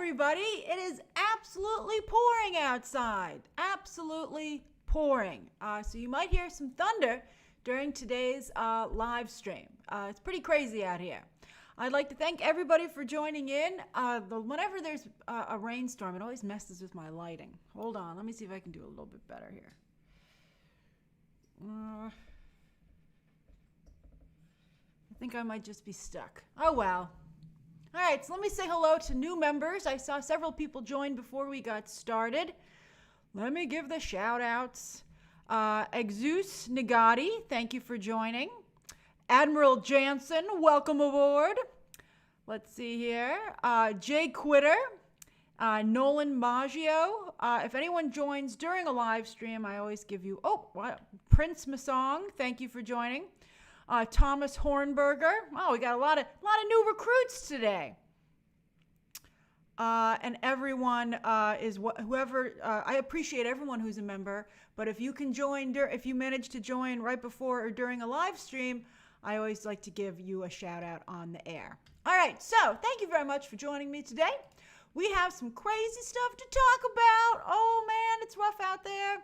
everybody. It is absolutely pouring outside. Absolutely pouring. So you might hear some thunder during today's live stream. It's pretty crazy out here. I'd like to thank everybody for joining in. Whenever there's a rainstorm, it always messes with my lighting. Hold on. Let me see if I can do a little bit better here. I think I might just be stuck. Oh, well. All right, so let me say hello to new members. I saw several people join before we got started. Let me give the shout-outs. Exus Nagati, thank you for joining. Admiral Jansen, welcome aboard. Let's see here. Jay Quitter, Nolan Maggio. If anyone joins during a live stream, I always give you... Prince Masong, thank you for joining. Thomas Hornberger. Oh, we got a lot of new recruits today. And everyone whoever, I appreciate everyone who's a member, but if you can join, if you manage to join right before or during a live stream, I always like to give you a shout out on the air. All right, so thank you very much for joining me today. We have some crazy stuff to talk about. Oh man, it's rough out there.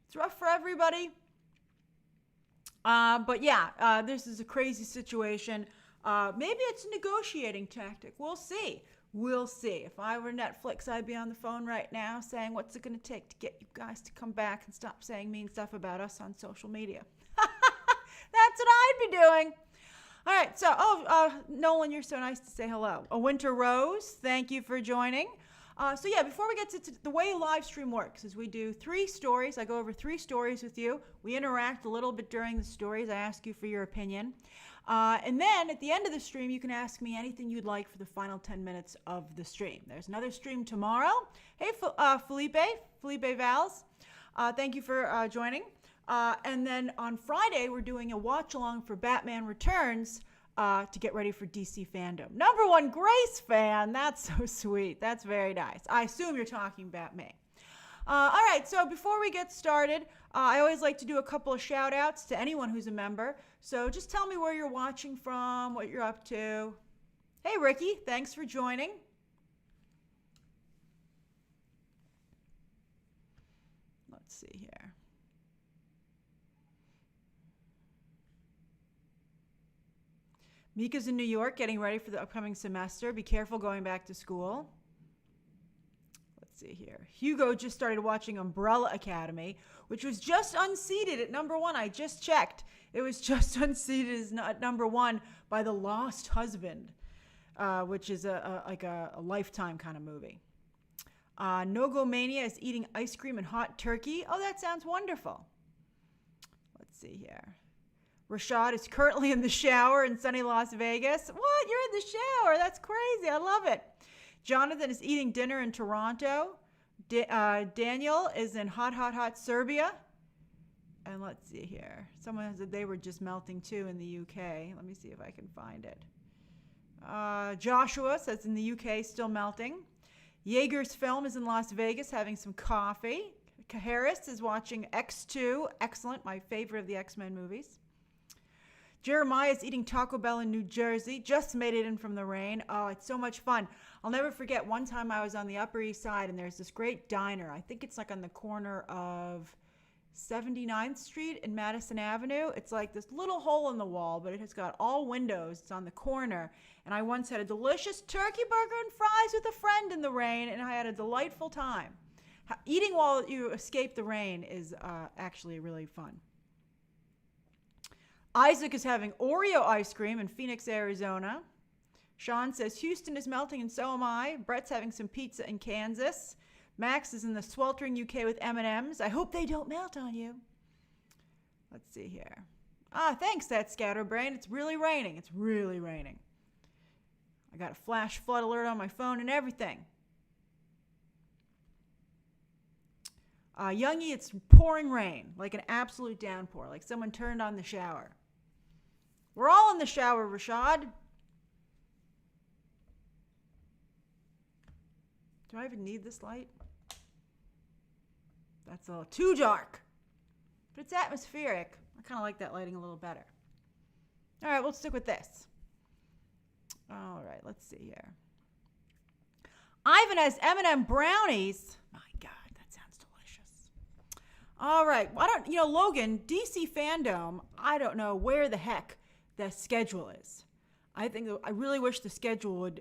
It's rough for everybody. But yeah, this is a crazy situation. Maybe it's a negotiating tactic. We'll see. We'll see. If I were Netflix, I'd be on the phone right now saying, what's it going to take to get you guys to come back and stop saying mean stuff about us on social media? That's what I'd be doing. All right. So, Nolan, you're so nice to say hello. A Winter Rose, thank you for joining. So yeah, before we get to the way live stream works is we do 3 stories. I go over 3 stories with you. We interact a little bit during the stories. I ask you for your opinion. And then at the end of the stream, you can ask me anything you'd like for the final 10 minutes of the stream. There's another stream tomorrow. Hey, Felipe Valls, thank you for joining. And then on Friday, we're doing a watch along for Batman Returns to get ready for DC fandom. Number 1 Grace fan. That's so sweet. That's very nice. I assume you're talking about me. All right, so before we get started, I always like to do a couple of shout outs to anyone who's a member. So just tell me where you're watching from, what you're up to. Hey, Ricky, thanks for joining. Let's see here. Mika's in New York getting ready for the upcoming semester. Be careful going back to school. Let's see here. Hugo just started watching Umbrella Academy, which was just unseated at number 1. I just checked. It was just unseated as number 1 by The Lost Husband, which is like a Lifetime kind of movie. Nogomania is eating ice cream and hot turkey. Oh, that sounds wonderful. Let's see here. Rashad is currently in the shower in sunny Las Vegas. What? You're in the shower? That's crazy. I love it. Jonathan is eating dinner in Toronto. Daniel is in hot Serbia. And let's see here. Someone said they were just melting too in the UK. Let me see if I can find it. Joshua says in the UK still melting. Jaeger's Film is in Las Vegas having some coffee. Harris is watching X2. Excellent. My favorite of the X-Men movies. Jeremiah is eating Taco Bell in New Jersey. Just made it in from the rain. Oh, it's so much fun. I'll never forget one time I was on the Upper East Side and there's this great diner. I think it's like on the corner of 79th Street and Madison Avenue. It's like this little hole in the wall, but it has got all windows. It's on the corner. And I once had a delicious turkey burger and fries with a friend in the rain, and I had a delightful time. Eating while you escape the rain is actually really fun. Isaac is having Oreo ice cream in Phoenix, Arizona. Sean says, Houston is melting and so am I. Brett's having some pizza in Kansas. Max is in the sweltering UK with M&Ms. I hope they don't melt on you. Let's see here. Thanks, that scatterbrain. It's really raining. It's really raining. I got a flash flood alert on my phone and everything. Youngie, it's pouring rain, like an absolute downpour, like someone turned on the shower. We're all in the shower, Rashad. Do I even need this light? That's a little too dark. But it's atmospheric. I kind of like that lighting a little better. All right, we'll stick with this. All right, let's see here. Ivan has M&M brownies. My God, that sounds delicious. All right. Logan, DC Fandom, I don't know where the heck the schedule is. I really wish the schedule would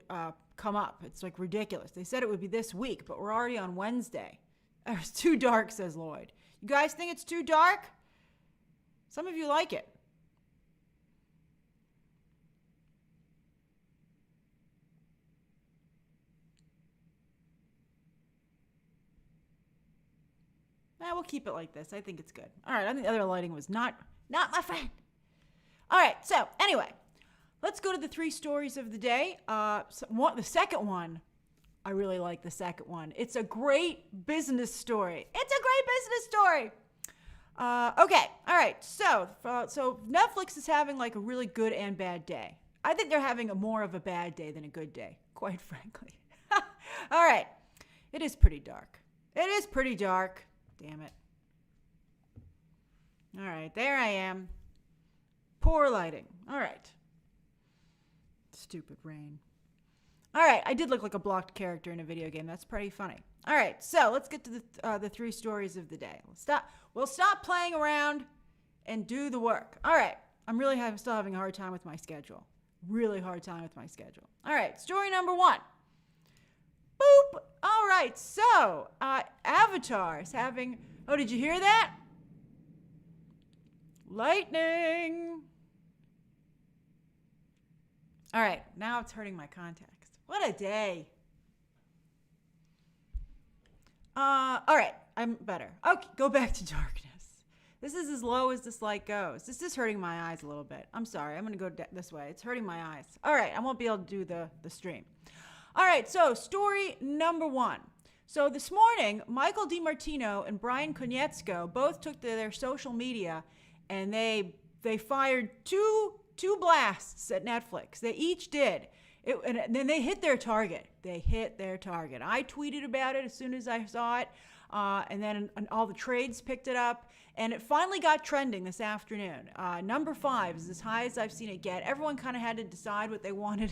come up. It's like ridiculous. They said it would be this week, but we're already on Wednesday. It's too dark, says Lloyd. You guys think it's too dark? Some of you like it. We'll keep it like this. I think it's good. All right. I think the other lighting was not my friend. All right. So anyway, let's go to the 3 stories of the day. The second one, I really like the second one. It's a great business story. Okay. All right. So Netflix is having like a really good and bad day. I think they're having more of a bad day than a good day, quite frankly. All right. It is pretty dark. Damn it. All right, there I am. Poor lighting. All right. Stupid rain. All right, I did look like a blocked character in a video game. That's pretty funny. All right, so let's get to the 3 stories of the day. We'll stop playing around and do the work. All right, I'm still having a hard time with my schedule. All right, story number 1. Boop. All right, so Avatar is having, did you hear that? Lightning. All right, now it's hurting my contacts. What a day. All right, I'm better. Okay, go back to darkness. This is as low as this light goes. This is hurting my eyes a little bit. I'm sorry, I'm going to go this way. It's hurting my eyes. All right, I won't be able to do the stream. All right, so story number 1. So this morning, Michael DiMartino and Brian Konietzko both took to their social media and they fired two blasts at Netflix. They each did. And then they hit their target. I tweeted about it as soon as I saw it. And then all the trades picked it up. And it finally got trending this afternoon. Number 5 is as high as I've seen it get. Everyone kind of had to decide what they wanted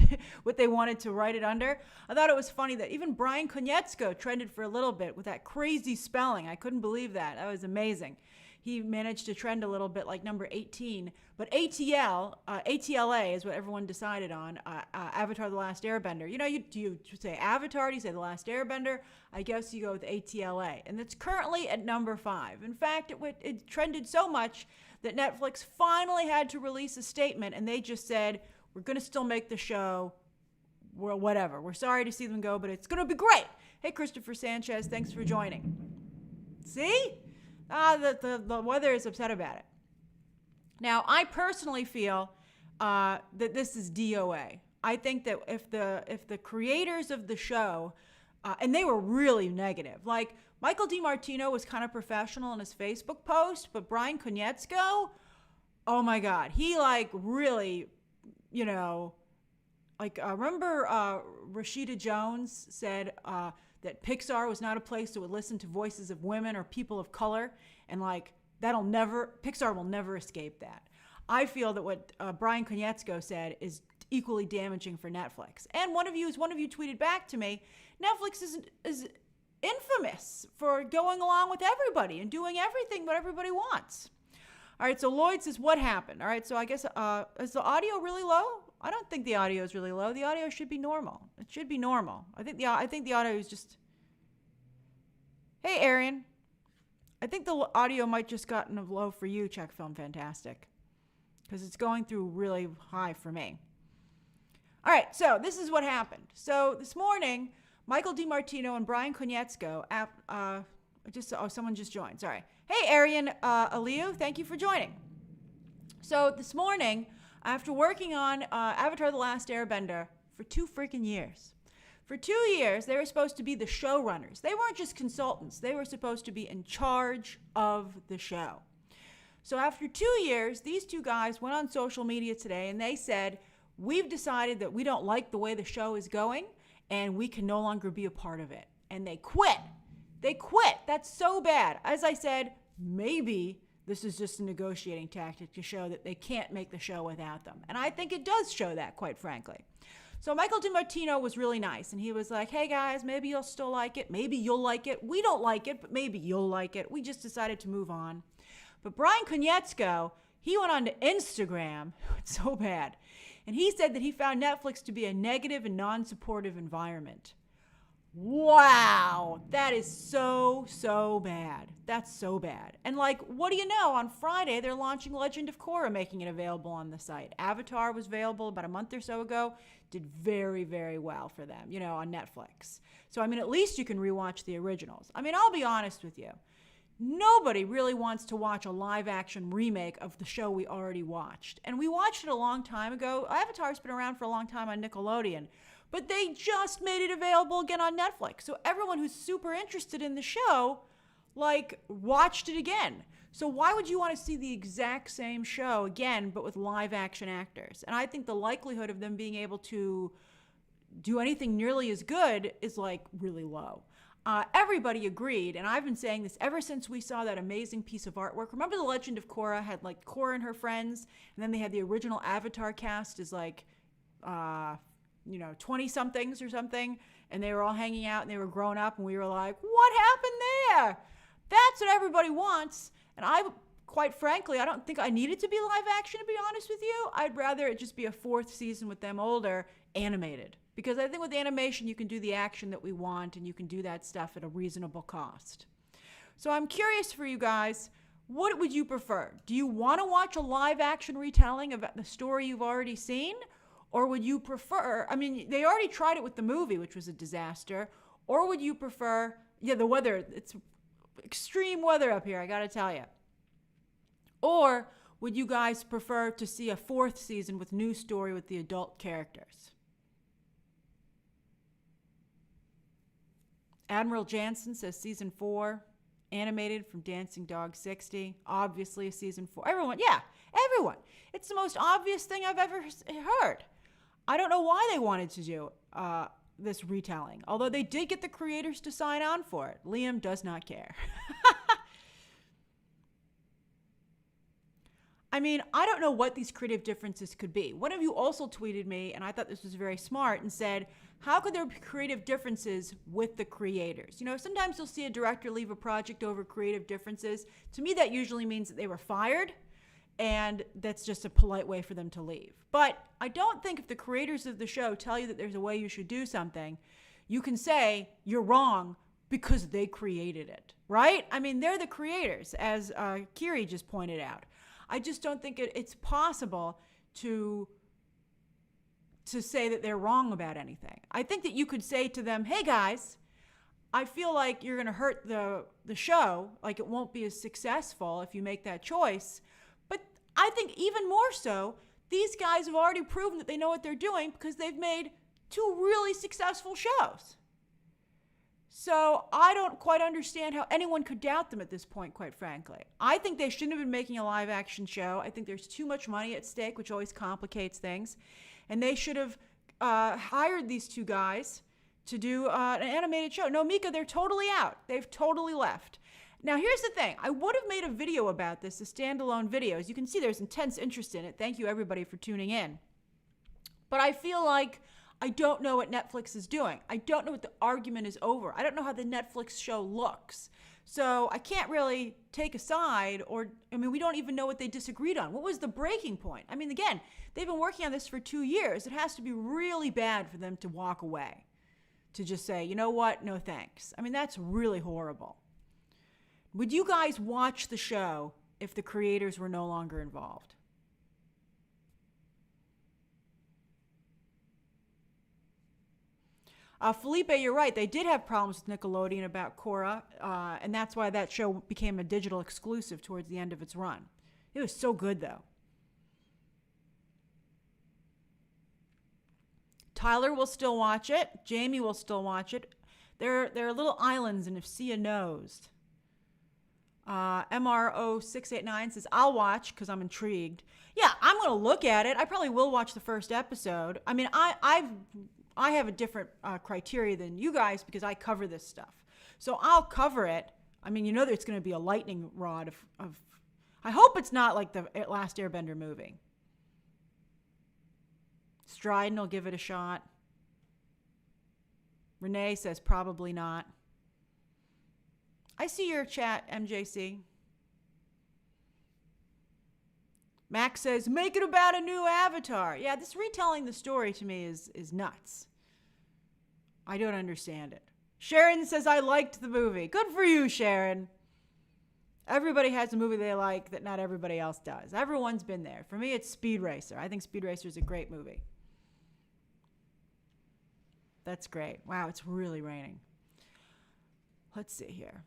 to write it under. I thought it was funny that even Brian Konietzko trended for a little bit with that crazy spelling. I couldn't believe that. That was amazing. He managed to trend a little bit like number 18. But ATLA is what everyone decided on, Avatar The Last Airbender. Do you say Avatar? Do you say The Last Airbender? I guess you go with ATLA. And it's currently at number 5. In fact, it trended so much that Netflix finally had to release a statement, and they just said, we're going to still make the show, whatever. We're sorry to see them go, but it's going to be great. Hey, Christopher Sanchez, thanks for joining. See? The weather is upset about it. Now, I personally feel that this is DOA. I think that if the creators of the show, and they were really negative, like Michael DiMartino was kind of professional in his Facebook post, but Brian Konietzko, oh my God, he really, remember Rashida Jones said that Pixar was not a place that would listen to voices of women or people of color, and Pixar will never escape that. I feel that what Brian Konietzko said is equally damaging for Netflix. And one of you tweeted back to me, Netflix is infamous for going along with everybody and doing everything what everybody wants. All right, so Lloyd says, what happened? All right, so I guess, is the audio really low? I don't think the audio is really low. The audio should be normal. It should be normal. I think the audio is just... Hey, Arian. I think the audio might just gotten low for you, Check Film Fantastic, because it's going through really high for me. All right, so this is what happened. So this morning, Michael DiMartino and Brian Konietzko, someone just joined, sorry. Hey, Arian Aliu, thank you for joining. So this morning, after working on Avatar The Last Airbender for 2 freaking years, for 2 years, they were supposed to be the showrunners. They weren't just consultants. They were supposed to be in charge of the show. So after 2 years, these 2 guys went on social media today and they said, we've decided that we don't like the way the show is going and we can no longer be a part of it. And they quit. That's so bad. As I said, maybe this is just a negotiating tactic to show that they can't make the show without them. And I think it does show that, quite frankly. So Michael DiMartino was really nice, and he was like, hey guys, maybe you'll still like it. Maybe you'll like it. We don't like it, but maybe you'll like it. We just decided to move on. But Brian Konietzko, he went on to Instagram. It's so bad. And he said that he found Netflix to be a negative and non-supportive environment. Wow, that is so bad. That's so bad. And like, what do you know? On Friday, they're launching Legend of Korra, making it available on the site. Avatar was available about a month or so ago. Did very well for them, on Netflix. So, I mean, at least you can rewatch the originals. I mean, I'll be honest with you. Nobody really wants to watch a live-action remake of the show we already watched. And we watched it a long time ago. Avatar's been around for a long time on Nickelodeon. But they just made it available again on Netflix. So everyone who's super interested in the show, watched it again. So why would you want to see the exact same show again, but with live action actors? And I think the likelihood of them being able to do anything nearly as good is really low. Everybody agreed, and I've been saying this ever since we saw that amazing piece of artwork. Remember The Legend of Korra had Korra and her friends, and then they had the original Avatar cast as 20-somethings or something, and they were all hanging out and they were grown up, and we were like, what happened there? That's what everybody wants. And quite frankly, I don't think I need it to be live action, to be honest with you. I'd rather it just be a 4th season with them older, animated. Because I think with animation, you can do the action that we want, and you can do that stuff at a reasonable cost. So I'm curious for you guys, what would you prefer? Do you want to watch a live action retelling of the story you've already seen? Or would you prefer, they already tried it with the movie, which was a disaster. Or would you prefer, the weather, it's extreme weather up here, I gotta tell you. Or would you guys prefer to see a 4th season with new story with the adult characters? Admiral Jansen says season 4, animated from Dancing Dog 60. Obviously a season 4. Everyone. It's the most obvious thing I've ever heard. I don't know why they wanted to do this retelling, although they did get the creators to sign on for it. Liam does not care. I don't know what these creative differences could be. One of you also tweeted me, and I thought this was very smart, and said, how could there be creative differences with the creators? Sometimes you'll see a director leave a project over creative differences. To me, that usually means that they were fired, and that's just a polite way for them to leave. But I don't think if the creators of the show tell you that there's a way you should do something, you can say you're wrong because they created it, right? They're the creators, as Kiri just pointed out. I just don't think it's possible to say that they're wrong about anything. I think that you could say to them, hey guys, I feel like you're going to hurt the show, it won't be as successful if you make that choice. But I think even more so, these guys have already proven that they know what they're doing because they've made 2 really successful shows. So I don't quite understand how anyone could doubt them at this point, quite frankly. I think they shouldn't have been making a live action show. I think there's too much money at stake, which always complicates things. And they should have hired these 2 guys to do an animated show. No, Mika, they're totally out. They've totally left. Now, here's the thing. I would have made a video about this, a standalone video. As you can see, there's intense interest in it. Thank you, everybody, for tuning in. But I feel like I don't know what Netflix is doing. I don't know what the argument is over. I don't know how the Netflix show looks. So I can't really take a side, we don't even know what they disagreed on. What was the breaking point? Again, they've been working on this for 2 years. It has to be really bad for them to walk away, to just say, you know what, no thanks. That's really horrible. Would you guys watch the show if the creators were no longer involved? Felipe, you're right. They did have problems with Nickelodeon about Korra, and that's why that show became a digital exclusive towards the end of its run. It was so good, though. Tyler will still watch it. Jamie will still watch it. There are little islands, and if Sia knows. MRO689 says, I'll watch because I'm intrigued. Yeah, I'm going to look at it. I probably will watch the first episode. I have a different criteria than you guys because I cover this stuff. So I'll cover it. There's going to be a lightning rod of I hope it's not like the Last Airbender movie. Stryden will give it a shot. Renee says probably not. I see your chat, MJC. Max says, make it about a new Avatar. Yeah, this retelling the story to me is nuts. I don't understand it. Sharon says, I liked the movie. Good for you, Sharon. Everybody has a movie they like that not everybody else does. Everyone's been there. For me, it's Speed Racer. I think Speed Racer is a great movie. That's great. Wow, it's really raining. Let's see here.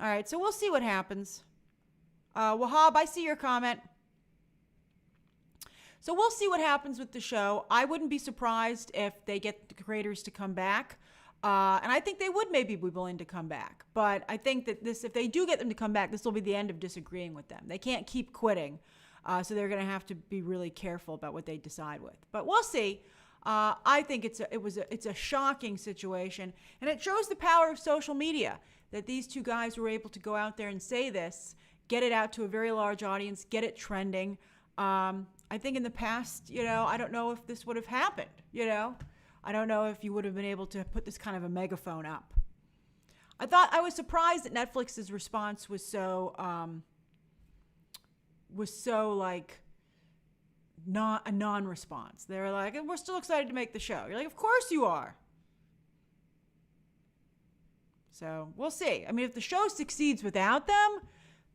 All right, so we'll see what happens. Wahab, I see your comment. So we'll see what happens with the show. I wouldn't be surprised if they get the creators to come back. And I think they would maybe be willing to come back. But I think that if they do get them to come back, this will be the end of disagreeing with them. They can't keep quitting. So they're going to have to be really careful about what they decide with. But we'll see. I think it's a shocking situation. And it shows the power of social media, that these two guys were able to go out there and say this, get it out to a very large audience, get it trending. I think in the past, I don't know if this would have happened, I don't know if you would have been able to put this kind of a megaphone up. I was surprised that Netflix's response was so like not a non-response. They were like, we're still excited to make the show. You're like, of course you are. So we'll see. I mean, if the show succeeds without them,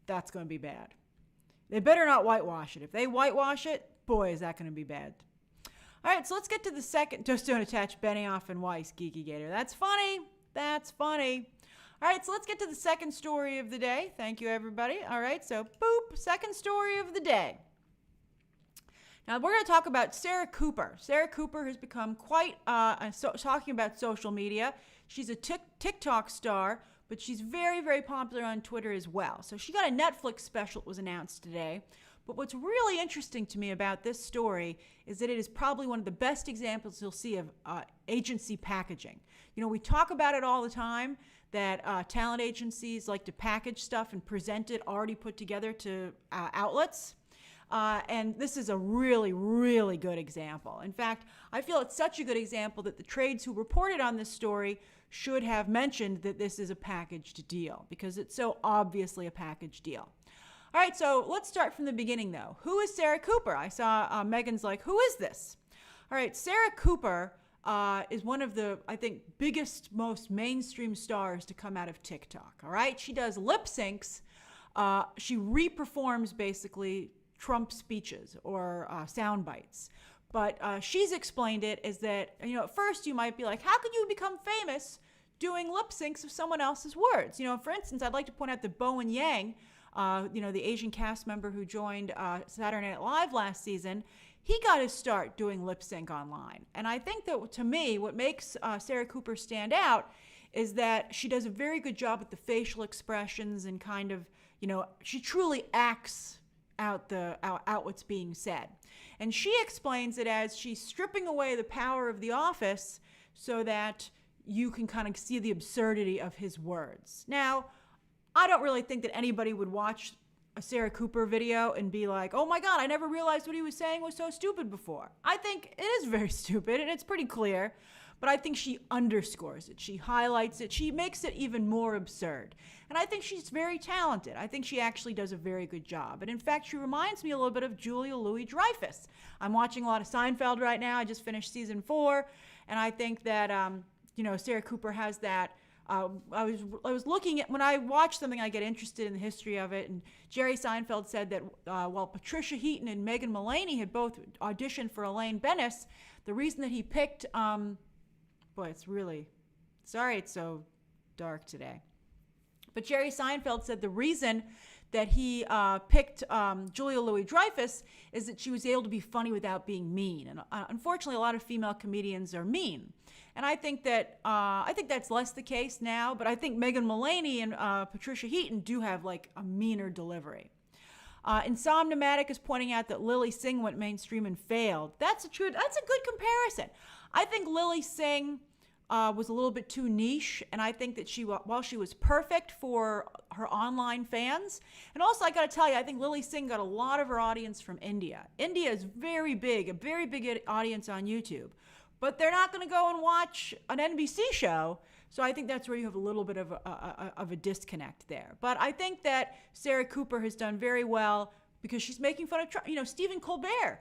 that's going to be bad. They better not whitewash it. If they whitewash it, boy, is that going to be bad. All right, so let's get to the second. Just don't attach Benioff and Weiss, Geeky Gator. That's funny. That's funny. All right, so let's get to the second story of the day. Thank you, everybody. All right, so boop, second story of the day. Now, we're going to talk about Sarah Cooper. Sarah Cooper has become quite talking about social media. She's a TikTok star, but she's very, very popular on Twitter as well. So she got a Netflix special that was announced today. But what's really interesting to me about this story is that it is probably one of the best examples you'll see of agency packaging. We talk about it all the time, that talent agencies like to package stuff and present it already put together to outlets. And this is a really, really good example. In fact, I feel it's such a good example that the trades who reported on this story should have mentioned that this is a packaged deal, because it's so obviously a packaged deal. All right, so let's start from the beginning, though. Who is Sarah Cooper? I saw Megan's like, who is this? All right, Sarah Cooper is one of the, I think, biggest, most mainstream stars to come out of TikTok. All right, she does lip syncs. She reperforms basically Trump speeches or sound bites. But she's explained it as that, at first you might be like, how could you become famous doing lip syncs of someone else's words? For instance, I'd like to point out that Bowen Yang, the Asian cast member who joined Saturday Night Live last season, he got his start doing lip sync online. And I think that, to me, what makes Sarah Cooper stand out is that she does a very good job with the facial expressions and kind of, she truly acts out what's being said. And she explains it as she's stripping away the power of the office so that you can kind of see the absurdity of his words. Now, I don't really think that anybody would watch a Sarah Cooper video and be like, oh my God, I never realized what he was saying was so stupid before. I think it is very stupid and it's pretty clear, but I think she underscores it. She highlights it. She makes it even more absurd. And I think she's very talented. I think she actually does a very good job. And in fact, she reminds me a little bit of Julia Louis-Dreyfus. I'm watching a lot of Seinfeld right now. I just finished season 4. And I think that, Sarah Cooper has that. I was looking at, when I watch something, I get interested in the history of it. And Jerry Seinfeld said that while Patricia Heaton and Megan Mullany had both auditioned for Elaine Bennis, the reason that he picked, boy, it's really, sorry it's so dark today. But Jerry Seinfeld said the reason that he picked Julia Louis-Dreyfus is that she was able to be funny without being mean. And unfortunately, a lot of female comedians are mean. And I think that's less the case now, but I think Megan Mullany and Patricia Heaton do have like a meaner delivery. Insomnimatic is pointing out that Lily Singh went mainstream and failed. That's a good comparison. I think Lily Singh was a little bit too niche, and I think that while she was perfect for her online fans, and also I got to tell you, I think Lilly Singh got a lot of her audience from India. India is very big, a very big audience on YouTube, but they're not going to go and watch an NBC show. So I think that's where you have a little bit of a disconnect there. But I think that Sarah Cooper has done very well because she's making fun of Trump. You know, Stephen Colbert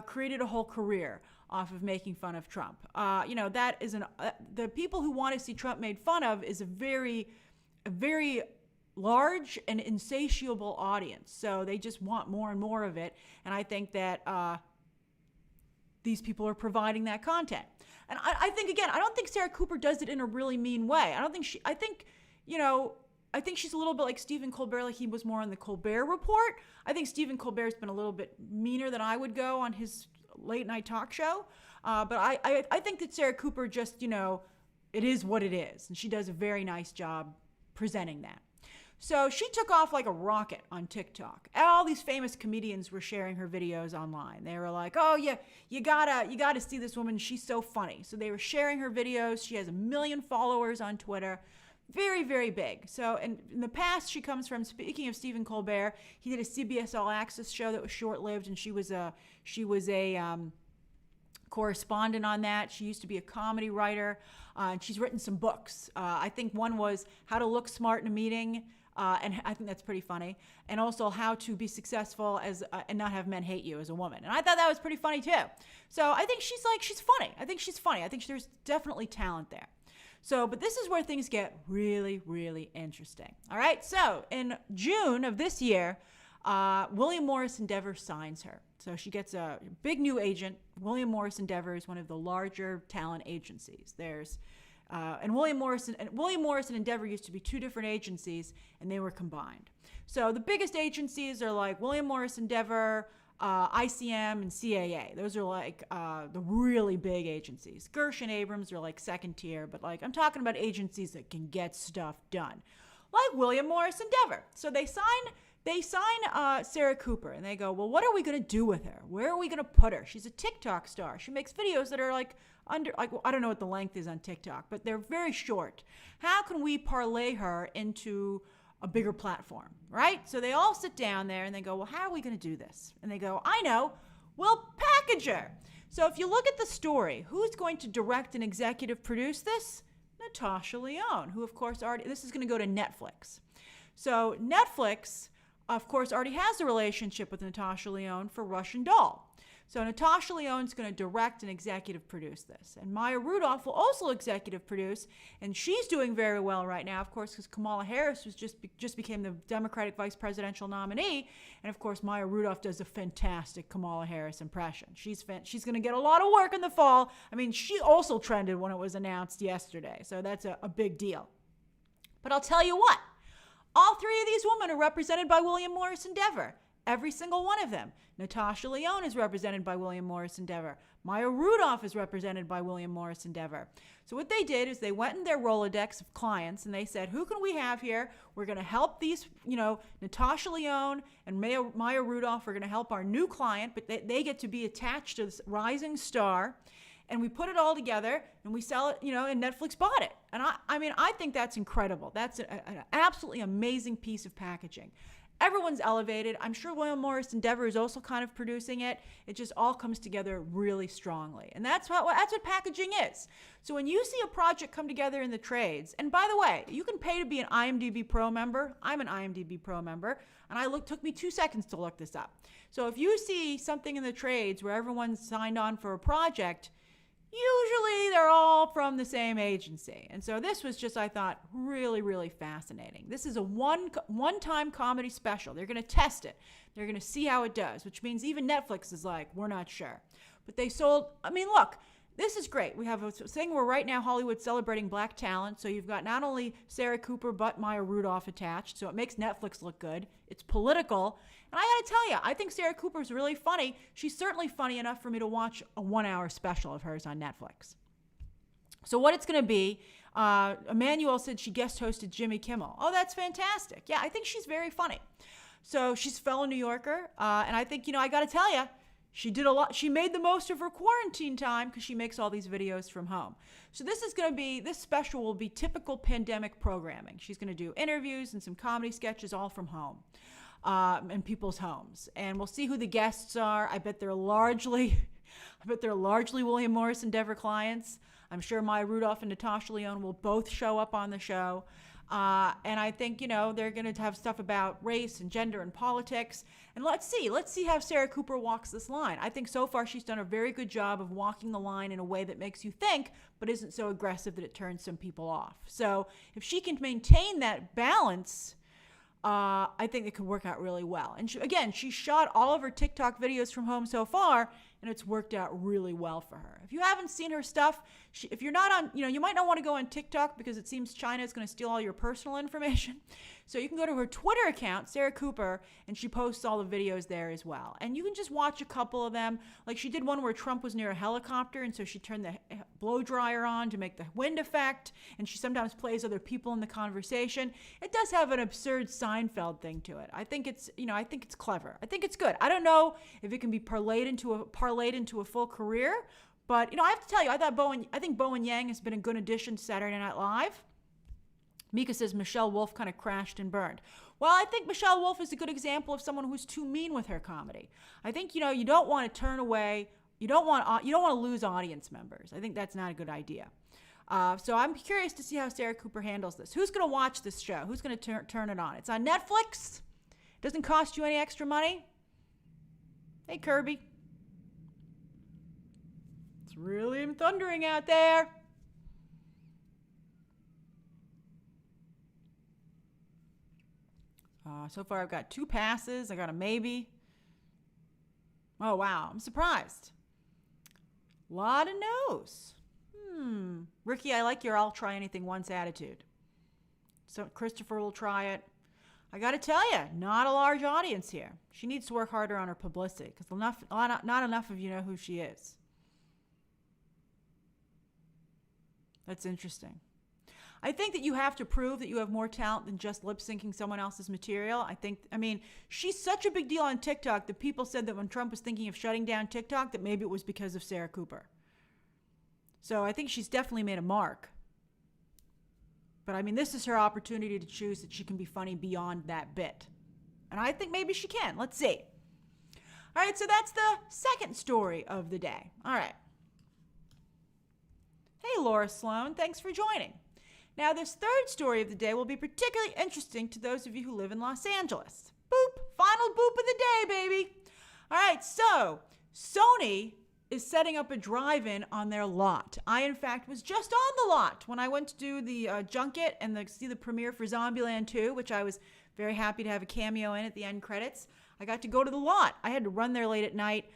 created a whole career off of making fun of Trump. You know, that is the people who want to see Trump made fun of is a very large and insatiable audience. So they just want more and more of it. And I think that these people are providing that content. And I think, again, I don't think Sarah Cooper does it in a really mean way. I think she's a little bit like Stephen Colbert, like he was more on the Colbert Report. I think Stephen Colbert's been a little bit meaner than I would go on his late night talk show. But I think that Sarah Cooper just, it is what it is. And she does a very nice job presenting that. So she took off like a rocket on TikTok. All these famous comedians were sharing her videos online. They were like, "Oh yeah, you gotta see this woman. She's so funny." So they were sharing her videos. She has 1 million followers on Twitter. Very, very big. So in the past, she comes from, speaking of Stephen Colbert, he did a CBS All Access show that was short-lived, and she was a correspondent on that. She used to be a comedy writer, and she's written some books. I think one was How to Look Smart in a Meeting, and I think that's pretty funny. And also How to Be Successful and Not Have Men Hate You as a Woman. And I thought that was pretty funny too. So I think she's funny. I think she's funny. I think there's definitely talent there. So, but this is where things get really, really interesting. All right. So in June of this year, William Morris Endeavor signs her. So she gets a big new agent. William Morris Endeavor is one of the larger talent agencies. And William Morris and Endeavor used to be two different agencies, and they were combined. So the biggest agencies are like William Morris Endeavor, ICM, and CAA. Those are like the really big agencies. Gershon Abrams are like second tier, but like I'm talking about agencies that can get stuff done, like William Morris Endeavor. So they sign Sarah Cooper, and they go, well, what are we going to do with her? Where are we going to put her? She's a TikTok star. She makes videos that are like I don't know what the length is on TikTok, but they're very short. How can we parlay her into a bigger platform, right? So they all sit down there and they go, well, how are we going to do this? And they go, I know, we'll package her. So if you look at the story, who's going to direct and executive produce this? Natasha Lyonne, who of course this is going to go to Netflix. So Netflix, of course, already has a relationship with Natasha Lyonne for Russian Doll. So Natasha Lyonne's going to direct and executive produce this. And Maya Rudolph will also executive produce, and she's doing very well right now, of course, because Kamala Harris was just became the Democratic vice presidential nominee. And of course, Maya Rudolph does a fantastic Kamala Harris impression. She's going to get a lot of work in the fall. I mean, she also trended when it was announced yesterday. So that's a big deal. But I'll tell you what, all three of these women are represented by William Morris Endeavor. Every single one of them. Natasha Lyonne is represented by William Morris Endeavor. Maya Rudolph is represented by William Morris Endeavor. So what they did is they went in their Rolodex of clients and they said, who can we have here? We're going to help these, Natasha Lyonne and Maya Rudolph. We're going to help our new client, but they get to be attached to this rising star. And we put it all together and we sell it, and Netflix bought it. And I think that's incredible. That's an absolutely amazing piece of packaging. Everyone's elevated. I'm sure William Morris Endeavor is also kind of producing it. It just all comes together really strongly. And that's what packaging is. So when you see a project come together in the trades, and by the way, you can pay to be an IMDb Pro member. I'm an IMDb Pro member, and took me 2 seconds to look this up. So if you see something in the trades where everyone's signed on for a project, usually they're all from the same agency. And so this was just, I thought, really, really fascinating. This is a one-time comedy special. They're going to test it. They're going to see how it does, which means even Netflix is like, we're not sure. But they sold, look, this is great. We have a thing where right now Hollywood's celebrating black talent. So you've got not only Sarah Cooper, but Maya Rudolph attached. So it makes Netflix look good. It's political. And I got to tell you, I think Sarah Cooper's really funny. She's certainly funny enough for me to watch a 1-hour special of hers on Netflix. So what it's going to be, Emmanuel said she guest hosted Jimmy Kimmel. Oh, that's fantastic. Yeah, I think she's very funny. So she's a fellow New Yorker. And I think, I got to tell you, She did a lot. She made the most of her quarantine time because she makes all these videos from home. So this special will be typical pandemic programming. She's going to do interviews and some comedy sketches all from home, in people's homes. And we'll see who the guests are. I bet they're largely William Morris Endeavor clients. I'm sure Maya Rudolph and Natasha Lyonne will both show up on the show. And I think, they're going to have stuff about race and gender and politics. And let's see how Sarah Cooper walks this line. I think so far she's done a very good job of walking the line in a way that makes you think, but isn't so aggressive that it turns some people off. So if she can maintain that balance, I think it could work out really well. And she shot all of her TikTok videos from home so far, and it's worked out really well for her. If you haven't seen her stuff, if you're not on, you might not want to go on TikTok because it seems China is going to steal all your personal information. So you can go to her Twitter account, Sarah Cooper, and she posts all the videos there as well. And you can just watch a couple of them. Like she did one where Trump was near a helicopter, and so she turned the blow dryer on to make the wind effect, and she sometimes plays other people in the conversation. It does have an absurd Seinfeld thing to it. I think it's clever. I think it's good. I don't know if it can be parlayed into a full career, but I have to tell you, I think Bowen Yang has been a good addition to Saturday Night Live. Mika says Michelle Wolf kind of crashed and burned. Well, I think Michelle Wolf is a good example of someone who's too mean with her comedy. I think you don't want to turn away. You don't want to lose audience members. I think that's not a good idea. So I'm curious to see how Sarah Cooper handles this. Who's going to watch this show? Who's going to turn it on? It's on Netflix. It doesn't cost you any extra money. Hey, Kirby. It's really thundering out there. So far, I've got 2 passes. I got a maybe. Oh, wow. I'm surprised. A lot of no's. Ricky, I like your I'll try anything once attitude. So Christopher will try it. I got to tell you, not a large audience here. She needs to work harder on her publicity because not enough of you know who she is. That's interesting. I think that you have to prove that you have more talent than just lip syncing someone else's material. She's such a big deal on TikTok that people said that when Trump was thinking of shutting down TikTok, that maybe it was because of Sarah Cooper. So I think she's definitely made a mark. But this is her opportunity to choose that she can be funny beyond that bit. And I think maybe she can. Let's see. All right, so that's the second story of the day. All right. Hey, Laura Sloan, thanks for joining. Now, this third story of the day will be particularly interesting to those of you who live in Los Angeles. Boop, final boop of the day, baby. All right, so Sony is setting up a drive-in on their lot. I, in fact, was just on the lot when I went to do the junket and see the premiere for Zombieland 2, which I was very happy to have a cameo in at the end credits. I got to go to the lot. I had to run there late at night.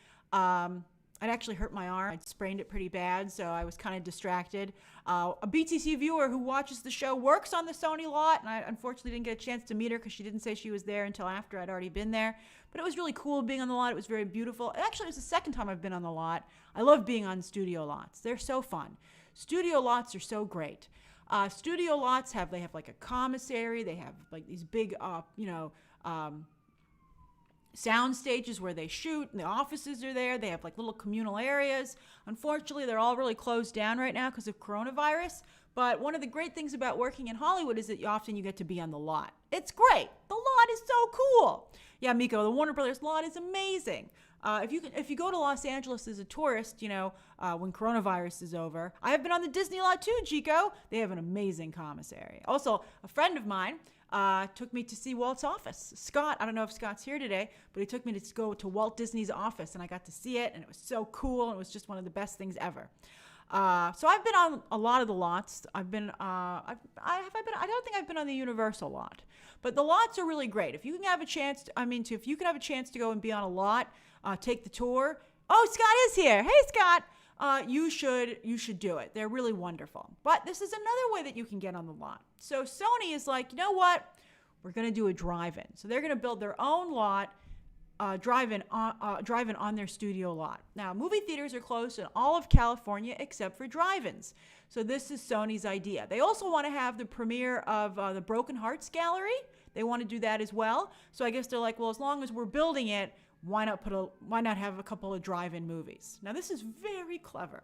I'd actually hurt my arm. I'd sprained it pretty bad, so I was kind of distracted. A BTC viewer who watches the show works on the Sony lot, and I unfortunately didn't get a chance to meet her because she didn't say she was there until after I'd already been there. But it was really cool being on the lot. It was very beautiful. Actually, it was the second time I've been on the lot. I love being on studio lots. They're so fun. Studio lots are so great. Studio lots have like a commissary. They have like these big, sound stages where they shoot, and the offices are there. They have like little communal areas. Unfortunately, they're all really closed down right now because of coronavirus. But one of the great things about working in Hollywood is that you get to be on the lot. It's great. The lot is so cool. Yeah, Miko, the Warner Brothers lot is amazing. If you go to Los Angeles as a tourist, when coronavirus is over, I have been on the Disney lot too, Chico. They have an amazing commissary. Also, a friend of mine took me to see Walt's office. Scott, I don't know if Scott's here today, but he took me to go to Walt Disney's office, and I got to see it, and it was so cool, and it was just one of the best things ever. So I've been on a lot of the lots. I don't think I've been on the Universal lot, but the lots are really great. If you can have a chance, if you can have a chance to go and be on a lot, take the tour. Oh, Scott is here. Hey, Scott. You should do it. They're really wonderful. But this is another way that you can get on the lot. So Sony is like, you know what? We're going to do a drive-in. So they're going to build their own lot, drive-in on their studio lot. Now, movie theaters are closed in all of California except for drive-ins. So this is Sony's idea. They also want to have the premiere of the Broken Hearts Gallery. They want to do that as well. So I guess they're like, well, as long as we're building it, why not have a couple of drive-in movies? Now, this is very clever.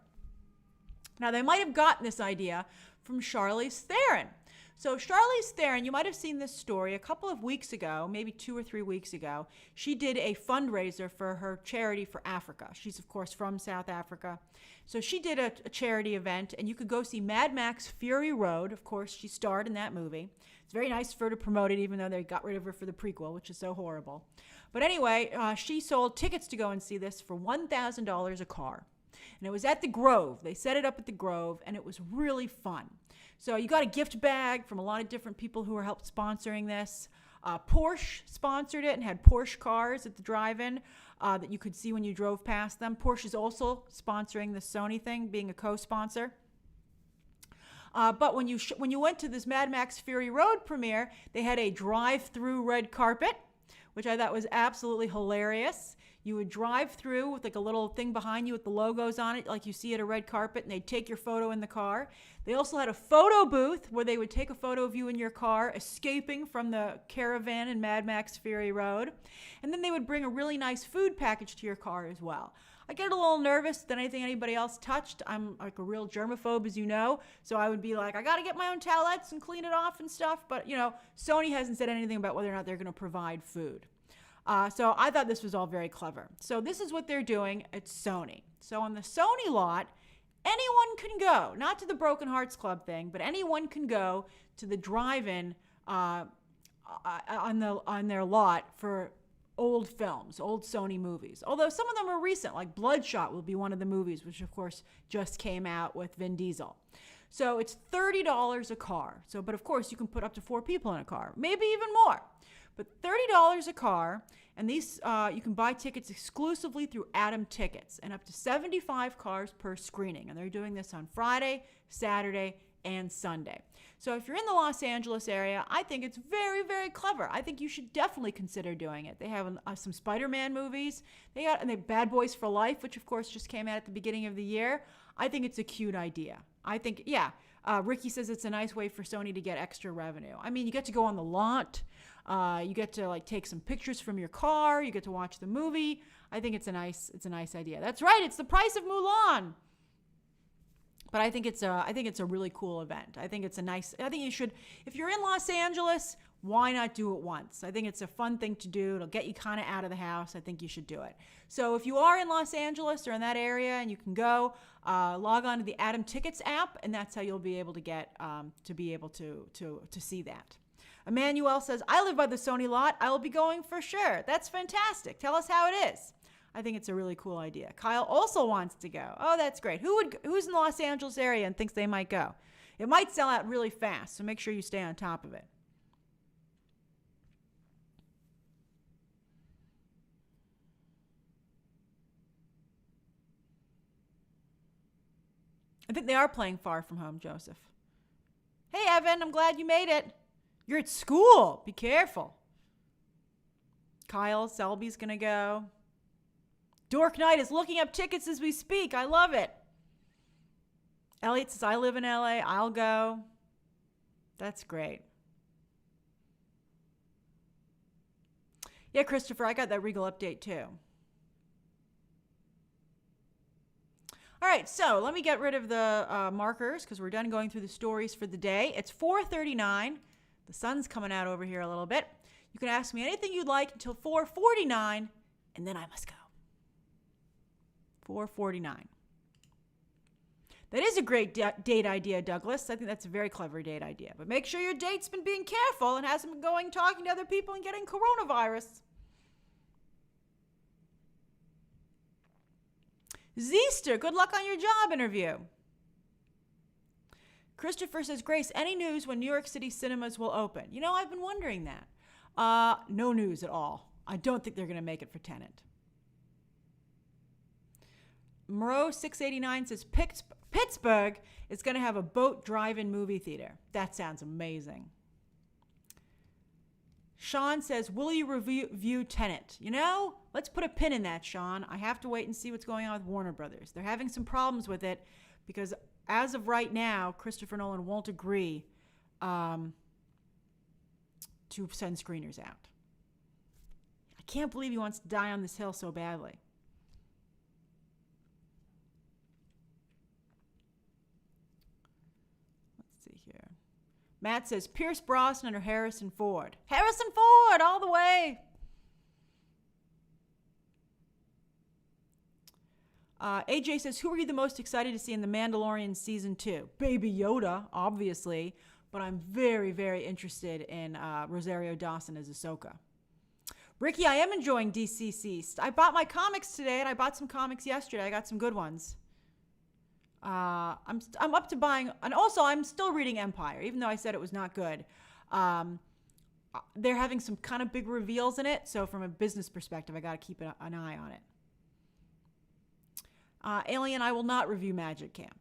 Now, they might have gotten this idea from Charlize Theron. So Charlize Theron, you might have seen this story a couple of weeks ago, maybe 2 or 3 weeks ago. She did a fundraiser for her charity for Africa. She's, of course, from South Africa. So she did a charity event, and you could go see Mad Max Fury Road. Of course, she starred in that movie. It's very nice for her to promote it, even though they got rid of her for the prequel, which is so horrible. But anyway, she sold tickets to go and see this for $1,000 a car. And it was at the Grove. They set it up at the Grove, and it was really fun. So you got a gift bag from a lot of different people who were helped sponsoring this. Porsche sponsored it and had Porsche cars at the drive-in that you could see when you drove past them. Porsche is also sponsoring the Sony thing, being a co-sponsor. But when you went to this Mad Max Fury Road premiere, they had a drive-through red carpet, which I thought was absolutely hilarious. You would drive through with like a little thing behind you with the logos on it, like you see at a red carpet, and they'd take your photo in the car. They also had a photo booth where they would take a photo of you in your car escaping from the caravan in Mad Max Fury Road. And then they would bring a really nice food package to your car as well. I get a little nervous than anything anybody else touched. I'm like a real germaphobe, as you know. So I would be like, I got to get my own towelettes and clean it off and stuff. But, you know, Sony hasn't said anything about whether or not they're going to provide food. So I thought this was all very clever. So this is what they're doing at Sony. So on the Sony lot, anyone can go, not to the Broken Hearts Club thing, but anyone can go to the drive-in on their lot for old films, old Sony movies. Although some of them are recent, like Bloodshot will be one of the movies, which of course just came out with Vin Diesel. So it's $30 a car. So, but of course you can put up to 4 people in a car, maybe even more. But $30 a car, and these you can buy tickets exclusively through Atom Tickets, and up to 75 cars per screening. And they're doing this on Friday, Saturday, and Sunday. So if you're in the Los Angeles area, I think it's very, very clever. I think you should definitely consider doing it. They have some Spider-Man movies. They have Bad Boys for Life, which of course just came out at the beginning of the year. I think it's a cute idea. I think, yeah. Ricky says it's a nice way for Sony to get extra revenue. I mean, you get to go on the lot. You get to like take some pictures from your car. You get to watch the movie. I think it's a nice idea. That's right. It's the price of Mulan. But I think it's a really cool event. I think you should, if you're in Los Angeles, why not do it once? I think it's a fun thing to do. It'll get you kind of out of the house. I think you should do it. So if you are in Los Angeles or in that area and you can go, log on to the Atom Tickets app, and that's how you'll be able to get to see that. Emmanuel says, I live by the Sony lot. I will be going for sure. That's fantastic. Tell us how it is. I think it's a really cool idea. Kyle also wants to go. Oh, that's great. Who's in the Los Angeles area and thinks they might go? It might sell out really fast, so make sure you stay on top of it. I think they are playing Far From Home, Joseph. Hey, Evan, I'm glad you made it. You're at school. Be careful. Kyle Selby's going to go. Dork Knight is looking up tickets as we speak. I love it. Elliot says, I live in LA. I'll go. That's great. Yeah, Christopher, I got that Regal update too. All right, so let me get rid of the markers because we're done going through the stories for the day. It's 4:39. The sun's coming out over here a little bit. You can ask me anything you'd like until 4:49, and then I must go. 4:49. That is a great date idea, Douglas. I think that's a very clever date idea. But make sure your date's been being careful and hasn't been going talking to other people and getting coronavirus. Zeester, good luck on your job interview. Christopher says, Grace, any news when New York City cinemas will open? You know, I've been wondering that. No news at all. I don't think they're going to make it for Tenet. Moreau 689 says, Pittsburgh is going to have a boat drive-in movie theater. That sounds amazing. Sean says, will you review Tenet? You know, let's put a pin in that, Sean. I have to wait and see what's going on with Warner Brothers. They're having some problems with it because as of right now, Christopher Nolan won't agree to send screeners out. I can't believe he wants to die on this hill so badly. Let's see here. Matt says Pierce Brosnan or Harrison Ford. Harrison Ford all the way. AJ says, who are you the most excited to see in The Mandalorian Season 2? Baby Yoda, obviously, but I'm very, very interested in Rosario Dawson as Ahsoka. Ricky, I am enjoying DCC. I bought my comics today, and I bought some comics yesterday. I got some good ones. I'm up to buying, and also I'm still reading Empire, even though I said it was not good. They're having some kind of big reveals in it, so from a business perspective, I got to keep an eye on it. Alien, I will not review Magic Camp.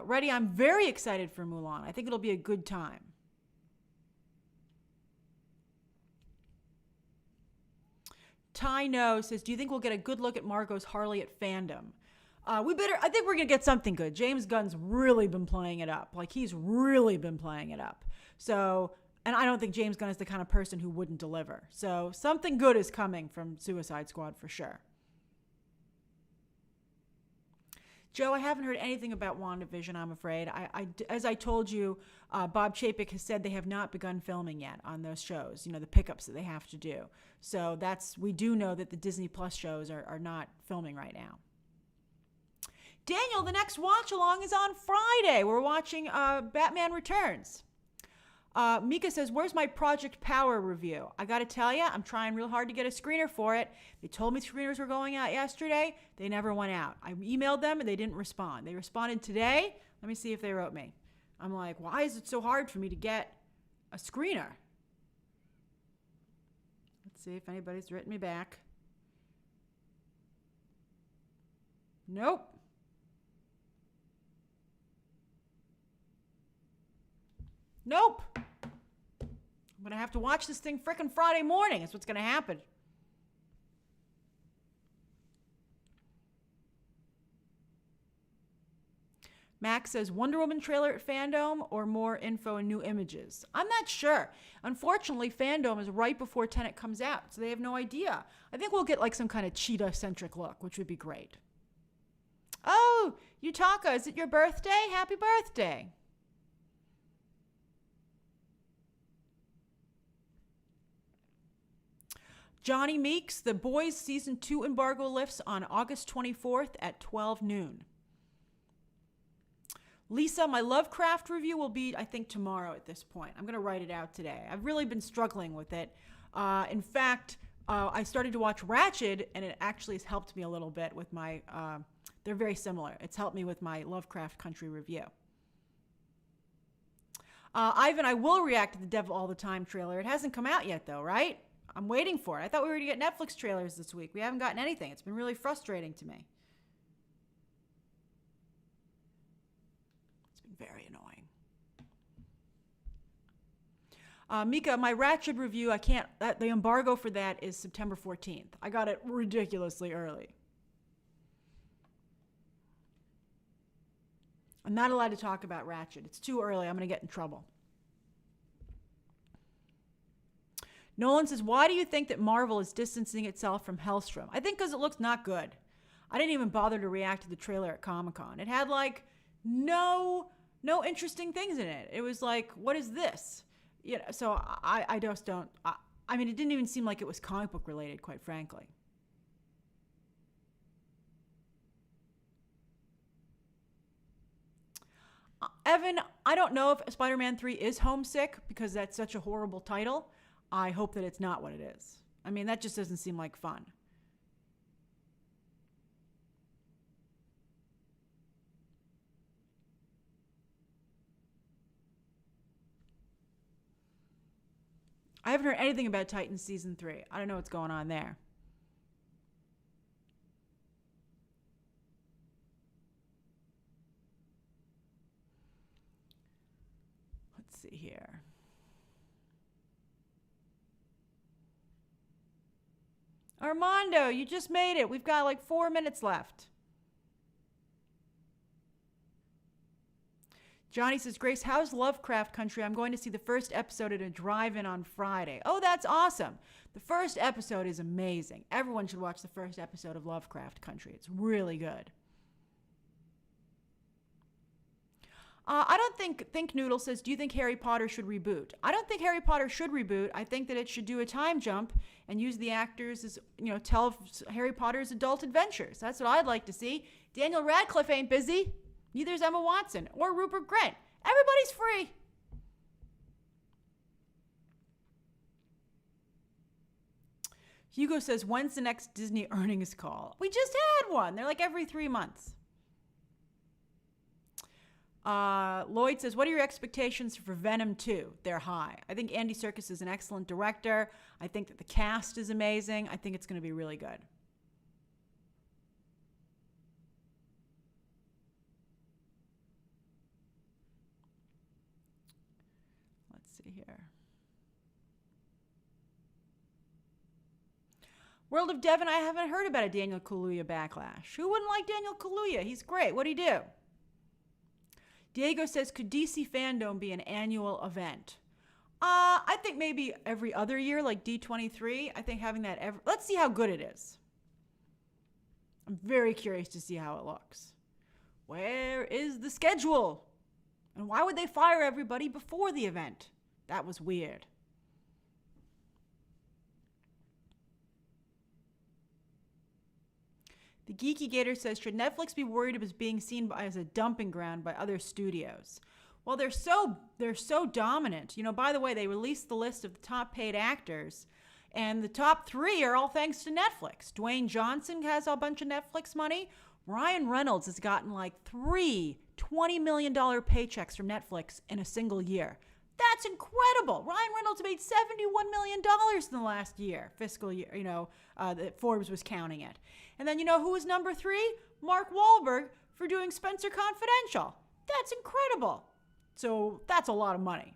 Ready, I'm very excited for Mulan. I think it'll be a good time. Ty No says, do you think we'll get a good look at Margot's Harley at Fandom? I think we're going to get something good. James Gunn's really been playing it up. Like, he's really been playing it up. So... And I don't think James Gunn is the kind of person who wouldn't deliver. So something good is coming from Suicide Squad for sure. Joe, I haven't heard anything about WandaVision, I'm afraid. As I told you, Bob Chapek has said they have not begun filming yet on those shows, the pickups that they have to do. So we do know that the Disney Plus shows are not filming right now. Daniel, the next watch along is on Friday. We're watching Batman Returns. Mika says, where's my Project Power review? I got to tell you, I'm trying real hard to get a screener for it. They told me screeners were going out yesterday. They never went out. I emailed them and they didn't respond. They responded today. Let me see if they wrote me. I'm like, why is it so hard for me to get a screener? Let's see if anybody's written me back. Nope. Nope. I'm going to have to watch this thing frickin' Friday morning. That's what's going to happen. Max says, Wonder Woman trailer at Fandom or more info and new images? I'm not sure. Unfortunately, Fandom is right before Tenet comes out, so they have no idea. I think we'll get like some kind of cheetah-centric look, which would be great. Oh, Yutaka, is it your birthday? Happy birthday. Johnny Meeks, The Boys Season 2 embargo lifts on August 24th at 12 noon. Lisa, my Lovecraft review will be, I think, tomorrow at this point. I'm going to write it out today. I've really been struggling with it. In fact, I started to watch Ratched, and it actually has helped me a little bit with my, they're very similar. It's helped me with my Lovecraft Country review. Ivan, I will react to the Devil All the Time trailer. It hasn't come out yet, though, right? I'm waiting for it. I thought we were going to get Netflix trailers this week. We haven't gotten anything. It's been really frustrating to me. It's been very annoying. Mika, my Ratched review, the embargo for that is September 14th. I got it ridiculously early. I'm not allowed to talk about Ratched. It's too early. I'm going to get in trouble. Nolan says, why do you think that Marvel is distancing itself from Hellstrom? I think because it looks not good. I didn't even bother to react to the trailer at Comic-Con. It had like no interesting things in it. It was like, what is this? So I just don't, I mean, it didn't even seem like it was comic book related, quite frankly. Evan, I don't know if Spider-Man 3 is homesick because that's such a horrible title. I hope that it's not what it is. I mean, that just doesn't seem like fun. I haven't heard anything about Titans Season 3. I don't know what's going on there. Let's see here. Armando, you just made it. We've got like 4 minutes left. Johnny says, Grace, how's Lovecraft Country? I'm going to see the first episode at a drive-in on Friday. Oh, that's awesome. The first episode is amazing. Everyone should watch the first episode of Lovecraft Country. It's really good. I don't think Noodle says, do you think Harry Potter should reboot? I don't think Harry Potter should reboot. I think that it should do a time jump and use the actors as, tell Harry Potter's adult adventures. That's what I'd like to see. Daniel Radcliffe ain't busy. Neither is Emma Watson or Rupert Grint. Everybody's free. Hugo says, when's the next Disney earnings call? We just had one. They're like every 3 months. Lloyd says, what are your expectations for Venom 2? They're high. I think Andy Serkis is an excellent director. I think that the cast is amazing. I think it's going to be really good. Let's see here. World of Devon, I haven't heard about a Daniel Kaluuya backlash. Who wouldn't like Daniel Kaluuya? He's great. What'd he do? Diego says, could DC Fandom be an annual event? I think maybe every other year, like D23. I think having that let's see how good it is. I'm very curious to see how it looks. Where is the schedule? And why would they fire everybody before the event? That was weird. The Geeky Gator says, should Netflix be worried about being seen as a dumping ground by other studios? Well, they're so dominant. By the way, they released the list of the top paid actors, and the top 3 are all thanks to Netflix. Dwayne Johnson has a bunch of Netflix money. Ryan Reynolds has gotten like 3 $20 million paychecks from Netflix in a single year. That's incredible. Ryan Reynolds made $71 million in the last year, fiscal year, that Forbes was counting it. And then who was number 3? Mark Wahlberg for doing Spencer Confidential. That's incredible. So that's a lot of money.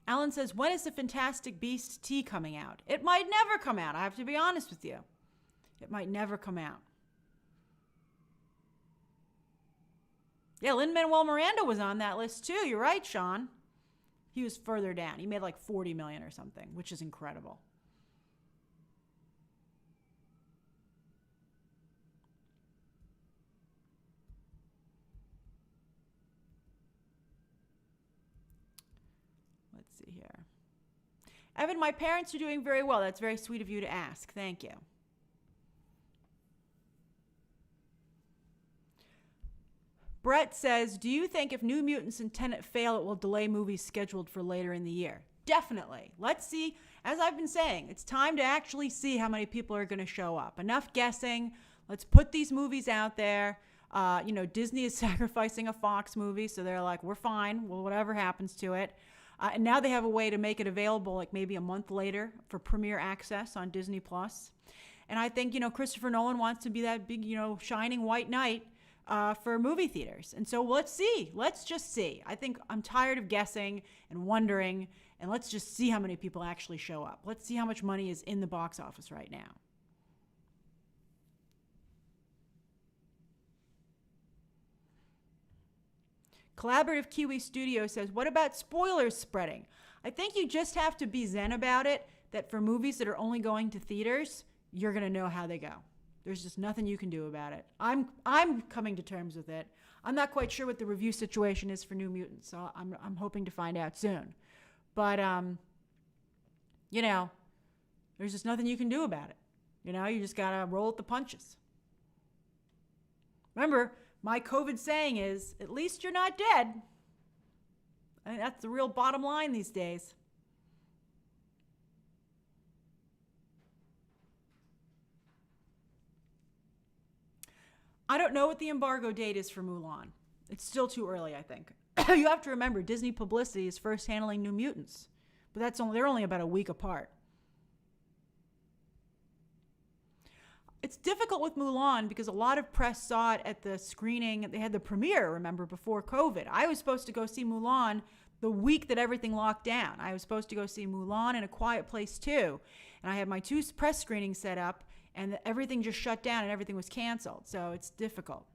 Alan says, when is the Fantastic Beasts T coming out? It might never come out. I have to be honest with you. It might never come out. Yeah, Lin-Manuel Miranda was on that list too. You're right, Sean. He was further down. He made like $40 million or something, which is incredible. Let's see here. Evan, my parents are doing very well. That's very sweet of you to ask. Thank you. Brett says, do you think if New Mutants and Tenet fail, it will delay movies scheduled for later in the year? Definitely. Let's see. As I've been saying, it's time to actually see how many people are going to show up. Enough guessing. Let's put these movies out there. Disney is sacrificing a Fox movie, so they're like, we're fine. Well, whatever happens to it. And now they have a way to make it available like maybe a month later for premiere access on Disney+. And I think, Christopher Nolan wants to be that big, shining white knight for movie theaters. And so let's see. Let's just see. I think I'm tired of guessing and wondering, and let's just see how many people actually show up. Let's see how much money is in the box office right now. Collaborative Kiwi Studio says, what about spoilers spreading? I think you just have to be zen about it, that for movies that are only going to theaters, you're going to know how they go. There's just nothing you can do about it. I'm coming to terms with it. I'm not quite sure what the review situation is for New Mutants, so I'm hoping to find out soon. But there's just nothing you can do about it. You just gotta roll with the punches. Remember, my COVID saying is, at least you're not dead. I mean, that's the real bottom line these days. I don't know what the embargo date is for Mulan. It's still too early, I think. You have to remember, Disney Publicity is first handling New Mutants. But they're only about a week apart. It's difficult with Mulan because a lot of press saw it at the screening. They had the premiere, remember, before COVID. I was supposed to go see Mulan the week that everything locked down. I was supposed to go see Mulan and A Quiet Place 2. And I had my 2 press screenings set up. and everything just shut down and everything was canceled. So it's difficult.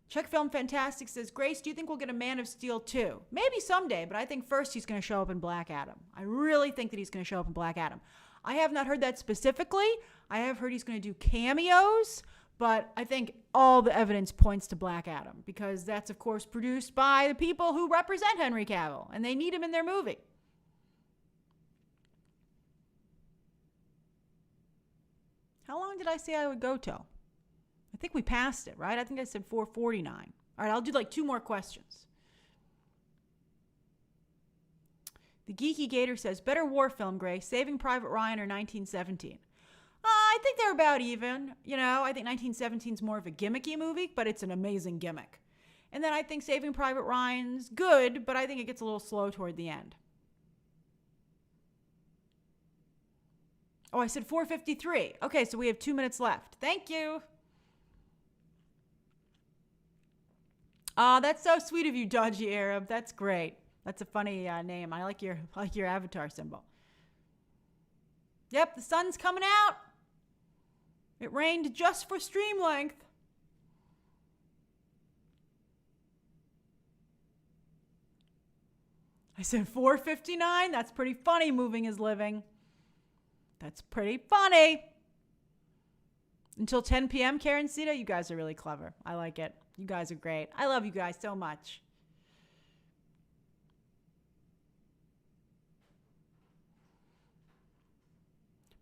Check Film Fantastic says, Grace, do you think we'll get a Man of Steel 2? Maybe someday, but I think first he's going to show up in Black Adam. I really think that he's going to show up in Black Adam. I have not heard that specifically. I have heard he's going to do cameos, but I think all the evidence points to Black Adam because that's, of course, produced by the people who represent Henry Cavill, and they need him in their movie. How long did I say I would go till? I think we passed it, right? I think I said 4:49. All right, I'll do like 2 more questions. The Geeky Gator says, better war film, Grace, Saving Private Ryan or 1917? I think they're about even. You know, I think 1917 is more of a gimmicky movie, but it's an amazing gimmick. And then I think Saving Private Ryan's good, but I think it gets a little slow toward the end. Oh, I said 4:53. Okay, so we have 2 minutes left. Thank you. That's so sweet of you, Dodgy Arab. That's great. That's a funny name. I like your avatar symbol. Yep, the sun's coming out. It rained just for stream length. I said 4:59. That's pretty funny, moving is living. That's pretty funny. Until 10 p.m., Karen Sita, you guys are really clever. I like it. You guys are great. I love you guys so much.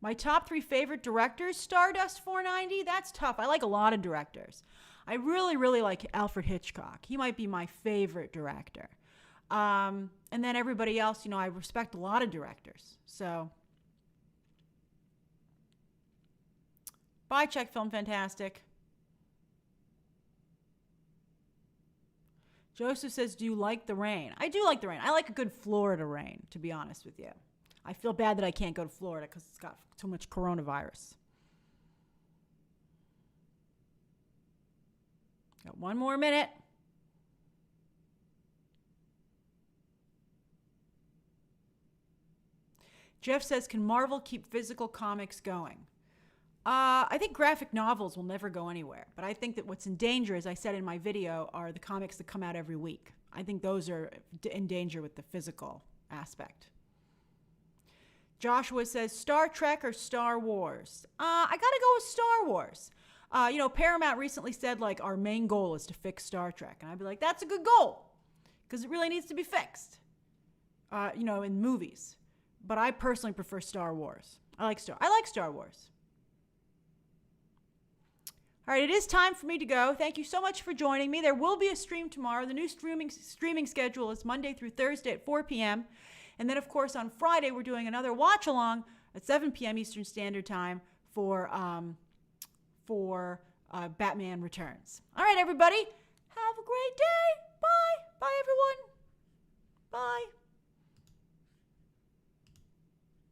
My top 3 favorite directors, Stardust 490. That's tough. I like a lot of directors. I really, really like Alfred Hitchcock. He might be my favorite director. And then everybody else, you know, I respect a lot of directors. So, bye, Check Film Fantastic. Joseph says, do you like the rain? I do like the rain. I like a good Florida rain, to be honest with you. I feel bad that I can't go to Florida because it's got too much coronavirus. Got 1 more minute. Jeff says, can Marvel keep physical comics going? I think graphic novels will never go anywhere, but I think that what's in danger, as I said in my video, are the comics that come out every week. I think those are in danger with the physical aspect. Joshua says, Star Trek or Star Wars? I gotta go with Star Wars. You know, Paramount recently said, like, our main goal is to fix Star Trek. And I'd be like, that's a good goal, because it really needs to be fixed, you know, in movies. But I personally prefer Star Wars. I like Star Wars. All right, it is time for me to go. Thank you so much for joining me. There will be a stream tomorrow. The new streaming schedule is Monday through Thursday at 4 p.m. And then, of course, on Friday, we're doing another watch-along at 7 p.m. Eastern Standard Time for Batman Returns. All right, everybody. Have a great day. Bye. Bye, everyone. Bye.